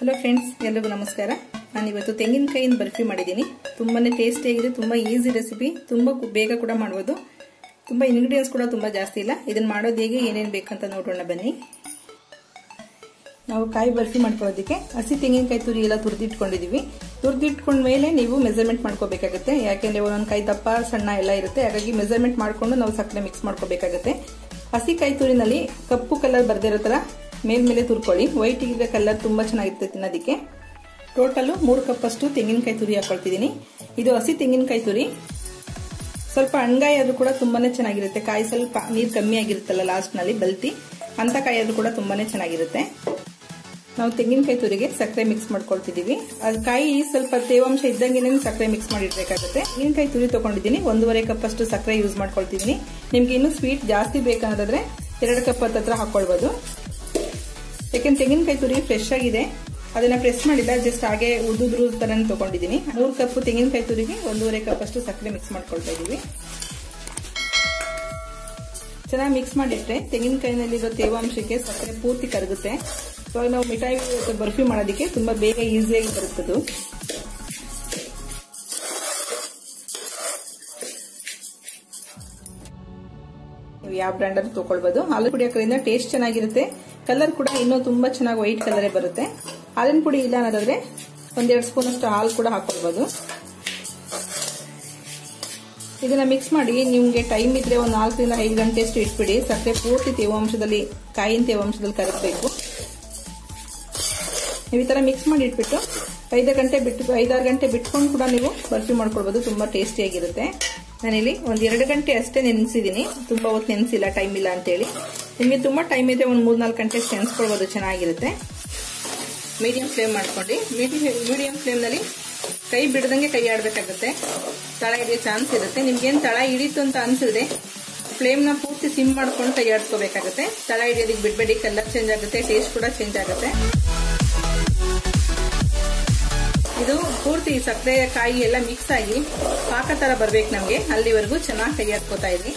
Hello friends, ಎಲ್ಲರಿಗೂ ನಮಸ್ಕಾರ. ನಾನು ಇವತ್ತು ತೆಂಗಿನಕಾಯಿನ ಬರ್ಫಿ ಮಾಡಿದ್ದೀನಿ. ತುಂಬಾನೇ ಟೇಸ್ಟಿಯಾಗಿದೆ, ತುಂಬಾ ಈಸಿ ರೆಸಿಪಿ, ತುಂಬಾ ಬೇಗ ಕೂಡ ಮಾಡಬಹುದು. ತುಂಬಾ ಇಂಗ್ರೀಡಿಯೆಂಟ್ಸ್ ಕೂಡ ತುಂಬಾ ಜಾಸ್ತಿ ಇಲ್ಲ. ಇದನ್ನ ಮಾಡೋದು ಹೇಗೆ, ಏನೇನು ಬೇಕಂತ ನೋಡೋಣ ಬನ್ನಿ. ನಾವು ಕಾಯಿ ಬರ್ಫಿ ಮಾಡ್ಕೊಳ್ಳೋದಕ್ಕೆ ಹಸಿ ತೆಂಗಿನಕಾಯಿ ತುರಿ ಎಲ್ಲ ತುರಿದಿಟ್ಕೊಂಡಿದೀವಿ. ತುರಿದಿಟ್ಕೊಂಡ ಮೇಲೆ ನೀವು ಮೆಜರ್ಮೆಂಟ್ ಮಾಡ್ಕೋಬೇಕಾಗುತ್ತೆ. ಯಾಕೆಂದ್ರೆ ಒಂದೊಂದು ಕಾಯಿ ದಪ್ಪ ಸಣ್ಣ ಎಲ್ಲ ಇರುತ್ತೆ. ಹಾಗಾಗಿ ಮೆಜರ್ಮೆಂಟ್ ಮಾಡ್ಕೊಂಡು ನಾವು ಸಕ್ಕರೆ ಮಿಕ್ಸ್ ಮಾಡ್ಕೋಬೇಕಾಗುತ್ತೆ. ಹಸಿ ಕಾಯಿ ತುರಿನಲ್ಲಿ ಕಪ್ಪು ಕಲರ್ ಬರ್ದಿರೋ ತರ ಮೇಲ್ಮೇಲೆ ತುರ್ಕೊಳ್ಳಿ. ವೈಟ್ ಇರೋ ಕಲರ್ ತುಂಬಾ ಚೆನ್ನಾಗಿರುತ್ತೆ ತಿನ್ನೋದಕ್ಕೆ. ಟೋಟಲ್ 3 ಕಪ್ ಅಷ್ಟು ತೆಂಗಿನಕಾಯಿ ತುರಿ ಹಾಕೊಳ್ತಿದ್ದೀನಿ. ಇದು ಹಸಿ ತೆಂಗಿನಕಾಯಿ ತುರಿ. ಸ್ವಲ್ಪ ಹಣ್ಗಾಯಿ ಆದ್ರೂ ಕೂಡ ತುಂಬಾನೇ ಚೆನ್ನಾಗಿರುತ್ತೆ. ಕಾಯಿ ಸ್ವಲ್ಪ ನೀರು ಕಮ್ಮಿ ಆಗಿರುತ್ತಲ್ಲ ಲಾಸ್ಟ್ ನಲ್ಲಿ ಬಲ್ತಿ, ಅಂತ ಕಾಯಿ ಆದ್ರೂ ಕೂಡ ತುಂಬಾನೇ ಚೆನ್ನಾಗಿರುತ್ತೆ. ನಾವು ತೆಂಗಿನಕಾಯಿ ತುರಿಗೆ ಸಕ್ಕರೆ ಮಿಕ್ಸ್ ಮಾಡ್ಕೊಳ್ತಿದೀವಿ. ಅದು ಕಾಯಿ ಸ್ವಲ್ಪ ತೇವಾಂಶ ಇದ್ದಂಗೆ ಸಕ್ಕರೆ ಮಿಕ್ಸ್ ಮಾಡಿರ್ಬೇಕಾಗುತ್ತೆ. ತೆಂಗಿನಕಾಯಿ ತುರಿ ತಗೊಂಡಿದ್ದೀನಿ. 1.5 ಕಪ್ ಅಷ್ಟು ಸಕ್ಕರೆ ಯೂಸ್ ಮಾಡ್ಕೊಳ್ತಿದ್ದೀನಿ. ನಿಮ್ಗೆ ಇನ್ನು ಸ್ವೀಟ್ ಜಾಸ್ತಿ ಬೇಕನ್ನೋದಾದ್ರೆ 2 ಕಪ್ ಹತ್ರ ಹಾಕೊಳ್ಬಹುದು. ಯಾಕೆಂದ್ರೆ ತೆಂಗಿನಕಾಯಿ ತುರಿ ಫ್ರೆಶ್ ಆಗಿದೆ, ಅದನ್ನ ಪ್ರೆಸ್ ಮಾಡಿಲ್ಲ, ಜಸ್ಟ್ ಹಾಗೆ ಉದುದ್ರು ತರ ತಗೊಂಡಿದ್ದೀನಿ. 3 ಕಪ್ ತೆಂಗಿನಕಾಯಿ ತುರಿಗೆ 1.5 ಕಪ್ ಅಷ್ಟು ಸಕ್ಕರೆ ಮಿಕ್ಸ್ ಮಾಡ್ಕೊಳ್ತಾ ಇದೀವಿ. ಚೆನ್ನಾಗಿ ಮಿಕ್ಸ್ ಮಾಡಿಟ್ರೆ ತೆಂಗಿನಕಾಯಿನಲ್ಲಿರೋ ತೇವಾಂಶಕ್ಕೆ ಸಕ್ಕರೆ ಪೂರ್ತಿ ಕರಗುತ್ತೆ. ಇವಾಗ ನಾವು ಮಿಠಾಯಿ ಬರ್ಫಿ ಮಾಡೋದಕ್ಕೆ ತುಂಬಾ ಬೇಗ ಈಸಿಯಾಗಿ ಬರುತ್ತದು. ನೀವು ಯಾವ ಬ್ರ್ಯಾಂಡ್ ಅನ್ನು ತಗೊಳ್ಬಹುದು. ಹಾಲಿನ ಪುಡಿ ಹಾಕೋದ್ರಿಂದ ಟೇಸ್ಟ್ ಚೆನ್ನಾಗಿರುತ್ತೆ. ಕಲರ್ ಕೂಡ ಇನ್ನೂ ತುಂಬಾ ಚೆನ್ನಾಗಿ ವೈಟ್ ಕಲರ್ ಬರುತ್ತೆ. ಹಾಲಿನ ಪುಡಿ ಇಲ್ಲ ಅನ್ನೋದಾದ್ರೆ 1-2 ಸ್ಪೂನ್ ಅಷ್ಟು ಹಾಲು ಕೂಡ ಹಾಕೊಳ್ಬಹುದು. ಇದನ್ನ ಮಿಕ್ಸ್ ಮಾಡಿ ನಿಮ್ಗೆ ಟೈಮ್ ಇದ್ರೆ ಒಂದು 4ರಿಂದ 5 ಗಂಟೆ ಅಷ್ಟು ಇಟ್ಬಿಡಿ. ಸಕ್ಕರೆ ಪೂರ್ತಿ ತೇವಾಂಶದಲ್ಲಿ, ಕಾಯಿನ ತೇವಾಂಶದಲ್ಲಿ ಕರಗಬೇಕು. ನೀವು ಈ ತರ ಮಿಕ್ಸ್ ಮಾಡಿ ಇಟ್ಬಿಟ್ಟು 5-6 ಗಂಟೆ ಬಿಟ್ಕೊಂಡು ಕೂಡ ನೀವು ಬರ್ಫಿ ಮಾಡ್ಕೊಳ್ಬಹುದು. ತುಂಬಾ ಟೇಸ್ಟಿಯಾಗಿರುತ್ತೆ. ನಾನಿಲ್ಲಿ 1-2 ಗಂಟೆ ಅಷ್ಟೇ ನೆನೆಸಿದೀನಿ. ತುಂಬಾ ಹೊತ್ತು ನೆನೆಸಿಲ್ಲ, ಟೈಮ್ ಇಲ್ಲ ಅಂತೇಳಿ. ನಿಮಗೆ ತುಂಬಾ ಟೈಮ್ ಇದ್ರೆ ಒಂದು 3-4 ಗಂಟೆ ನೆನೆಸ್ಕೊಳ್ಬಹುದು, ಚೆನ್ನಾಗಿರುತ್ತೆ. ಮೀಡಿಯಂ ಫ್ಲೇಮ್ ಮಾಡ್ಕೊಂಡು, ಮೀಡಿಯಂ ಫ್ಲೇಮ್ ನಲ್ಲಿ ಕೈ ಬಿಡದಂಗೆ ಕೈ ಆಡಬೇಕಾಗುತ್ತೆ. ತಳ ಹಿಡಿಯೋ ಚಾನ್ಸ್ ಇರುತ್ತೆ. ನಿಮ್ಗೇನು ತಳ ಹಿಡಿತು ಅಂತ ಅನ್ಸಿದ್ರೆ ಫ್ಲೇಮ್ ನ ಪೂರ್ತಿ ಸಿಮ್ ಮಾಡ್ಕೊಂಡು ಕೈ ಆಡ್ಸ್ಕೋಬೇಕಾಗುತ್ತೆ. ತಳ ಹಿಡಿಯೋದಕ್ಕೆ ಬಿಡ್ಬೇಡಿ, ಕಲರ್ ಚೇಂಜ್ ಆಗುತ್ತೆ, ಟೇಸ್ಟ್ ಕೂಡ ಚೇಂಜ್ ಆಗುತ್ತೆ. ಇದು ಪೂರ್ತಿ ಸಕ್ಕರೆ ಕಾಯಿ ಎಲ್ಲ ಮಿಕ್ಸ್ ಆಗಿ ಪಾಕ ತರ ಬರ್ಬೇಕು ನಮ್ಗೆ. ಅಲ್ಲಿವರೆಗೂ ಚೆನ್ನಾಗಿ ಕೈ ಹಾಕೋತಾ ಇದ್ವಿ.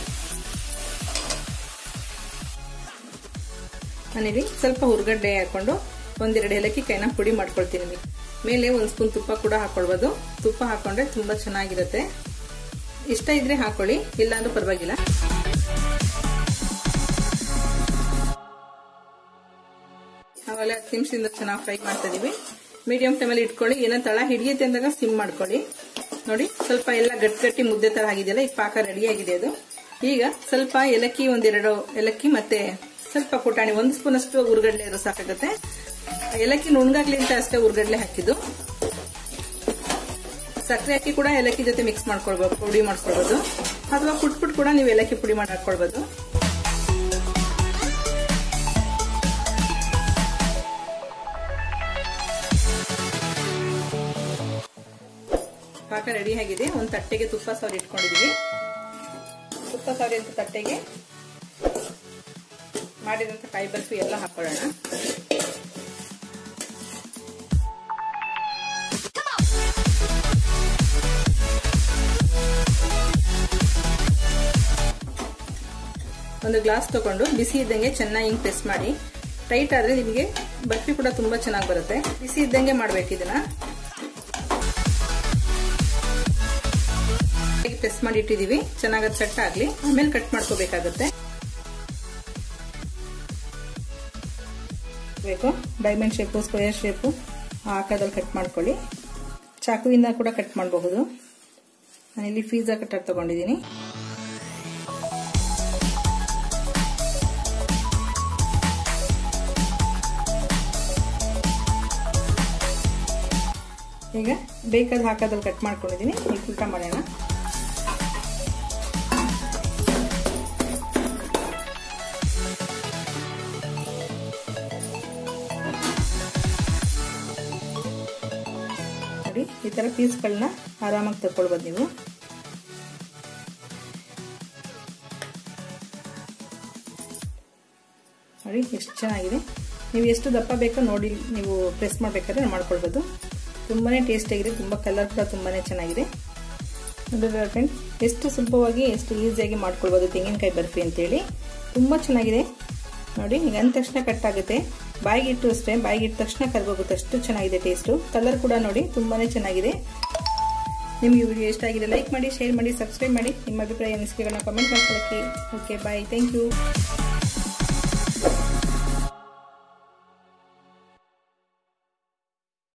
ನಾನಿಲ್ಲಿ ಸ್ವಲ್ಪ ಹುರ್ಗಡ್ಡೆ ಹಾಕೊಂಡು 1-2 ಏಲಕ್ಕಿ ಕಾಯಿನ ಪುಡಿ ಮಾಡ್ಕೊಳ್ತೀನಿ. ಮೇಲೆ 1 ಸ್ಪೂನ್ ತುಪ್ಪ ಕೂಡ ಹಾಕೊಳ್ಬಹುದು. ತುಪ್ಪ ಹಾಕೊಂಡ್ರೆ ತುಂಬಾ ಚೆನ್ನಾಗಿರುತ್ತೆ. ಇಷ್ಟ ಇದ್ರೆ ಹಾಕೊಳ್ಳಿ, ಇಲ್ಲ ಅಂದ್ರೂ ಪರವಾಗಿಲ್ಲ. ನಾವೆಲ್ಲ 10 ನಿಮಿಷದಿಂದ ಚೆನ್ನಾಗಿ ಫ್ರೈ ಮಾಡ್ತಾ ಇದೀವಿ. ಮೀಡಿಯಂ ಫ್ಲೇಮಲ್ಲಿ ಇಟ್ಕೊಳ್ಳಿ. ಏನೋ ತಳ ಹಿಡಿಯುತ್ತೆ ಅಂದಾಗ ಸಿಮ್ ಮಾಡ್ಕೊಳ್ಳಿ. ನೋಡಿ, ಸ್ವಲ್ಪ ಎಲ್ಲ ಗಟ್ಟಿ ಮುದ್ದೆ ತರ ಆಗಿದೆಯಲ್ಲ, ಈಗ ಪಾಕ ರೆಡಿ ಆಗಿದೆ. ಅದು ಈಗ ಸ್ವಲ್ಪ ಏಲಕ್ಕಿ, 1-2 ಏಲಕ್ಕಿ, ಮತ್ತೆ ಸ್ವಲ್ಪ ಪುಟಾಣಿ, 1 ಸ್ಪೂನ್ ಅಷ್ಟು ಹುರ್ಗಡ್ಲೆ ಇರೋ ಸಾಕಾಗುತ್ತೆ. ಏಲಕ್ಕಿ ನುಣ್ಗಾಗ್ಲಿ ಅಂತ ಅಷ್ಟೇ ಹುರ್ಗಡ್ಲೆ ಹಾಕಿದ್ದು. ಸಕ್ಕರೆ ಹಾಕಿ ಕೂಡ ಏಲಕ್ಕಿ ಜೊತೆ ಮಿಕ್ಸ್ ಮಾಡ್ಕೊಳ್ಬಹುದು, ಪುಡಿ ಮಾಡ್ಕೊಳ್ಬಹುದು. ಅಥವಾ ಪುಟ್ ಕೂಡ ನೀವು ಏಲಕ್ಕಿ ಪುಡಿ ಮಾಡಿ ಹಾಕೊಳ್ಬಹುದು. ಪಾಕ ರೆಡಿ ಆಗಿದೆ. ಒಂದು ತಟ್ಟೆಗೆ ತುಪ್ಪ ಸವರಿ ಇಟ್ಕೊಂಡಿದೀವಿ. ತುಪ್ಪ ಸವರಿ ಅಂತ ತಟ್ಟೆಗೆ ಮಾಡಿದಂತ ಕಾಯಿ ಬರ್ಫಿ ಎಲ್ಲ ಹಾಕೊಳ್ಳೋಣ. ಒಂದು ಗ್ಲಾಸ್ ತಗೊಂಡು ಬಿಸಿ ಇದ್ದಂಗೆ ಚೆನ್ನಾಗಿ ಹಿಂಗ್ ಪ್ರೆಸ್ ಮಾಡಿ. ಟೈಟ್ ಆದ್ರೆ ನಿಮಗೆ ಬರ್ಫಿ ಕೂಡ ತುಂಬಾ ಚೆನ್ನಾಗಿ ಬರುತ್ತೆ. ಬಿಸಿ ಇದ್ದಂಗೆ ಮಾಡ್ಬೇಕು. ಇದನ್ನ ಪ್ರೆಸ್ ಮಾಡಿ ಇಟ್ಟಿದೀವಿ. ಚೆನ್ನಾಗಿ ಸೆಟ್ ಆಗ್ಲಿ, ಆಮೇಲೆ ಕಟ್ ಮಾಡ್ಕೋಬೇಕಾಗುತ್ತೆ. ಬೇಕು ಡೈಮಂಡ್ ಶೇಪು, ಸ್ಕ್ವೇರ್ ಶೇಪು ಆಕಾರದಲ್ಲಿ ಕಟ್ ಮಾಡ್ಕೊಳ್ಳಿ. ಚಾಕುವಿಂದ ಕೂಡ ಕಟ್ ಮಾಡಬಹುದು. ನಾನಿಲ್ಲಿ ಪಿಜ್ಜಾ ಕಟ್ಟರ್ ತಗೊಂಡಿದ್ದೀನಿ. ಈಗ ಬೇಕಾದ ಹಾಕೋದ್ರಲ್ಲಿ ಕಟ್ ಮಾಡ್ಕೊಂಡಿದ್ದೀನಿ. ಈಗ ಉಲ್ಟಾ ಮಾಡೋಣ. ನೋಡಿ, ಈ ತರ ಪೀಸ್ಗಳನ್ನ ಆರಾಮಾಗಿ ತಗೊಳ್ಬಹುದು ನೀವು. ನೋಡಿ ಎಷ್ಟು ಚೆನ್ನಾಗಿದೆ. ನೀವು ಎಷ್ಟು ದಪ್ಪ ಬೇಕೋ ನೋಡಿ ನೀವು ಪ್ರೆಸ್ ಮಾಡಬೇಕಾದ್ರೆ ಮಾಡ್ಕೊಳ್ಬಹುದು. ತುಂಬಾನೇ ಟೇಸ್ಟ್ ಆಗಿದೆ. ತುಂಬಾ ಕಲರ್ ಕೂಡ ತುಂಬಾನೇ ಚೆನ್ನಾಗಿದೆ. ನೋಡಿದ್ರೆ ಫ್ರೆಂಡ್ಸ್, ಎಷ್ಟು ಸುಲಭವಾಗಿ, ಎಷ್ಟು ಈಸಿಯಾಗಿ ಮಾಡ್ಕೊಳ್ಬಹುದು ತೆಂಗಿನಕಾಯಿ ಬರ್ಫಿ ಅಂತೇಳಿ. ತುಂಬಾ ಚೆನ್ನಾಗಿದೆ. ನೋಡಿ, ಈಗ ಅಂದ ತಕ್ಷಣ ಕಟ್ ಆಗುತ್ತೆ. ಬಾಯಿಗಿಟ್ಟು ಅಷ್ಟೇ, ಬಾಯಿಗಿಟ್ಟ ತಕ್ಷಣ ಕರ್ಗೋಗುತ್ತೆ, ಅಷ್ಟು ಚೆನ್ನಾಗಿದೆ ಟೇಸ್ಟು. ಕಲರ್ ಕೂಡ ನೋಡಿ ತುಂಬಾನೇ ಚೆನ್ನಾಗಿದೆ. ನಿಮಗೆ ವಿಡಿಯೋ ಇಷ್ಟ ಆಗಿದೆ ಲೈಕ್ ಮಾಡಿ, ಶೇರ್ ಮಾಡಿ, ಸಬ್ಸ್ಕ್ರೈಬ್ ಮಾಡಿ. ನಿಮ್ಮ ಅಭಿಪ್ರಾಯ ಅನಿಸಿಕೆಗಳನ್ನ ಕಮೆಂಟ್ ಮಾಡ್ಕೊಳ್ಳಿ. Okay, bye, thank you.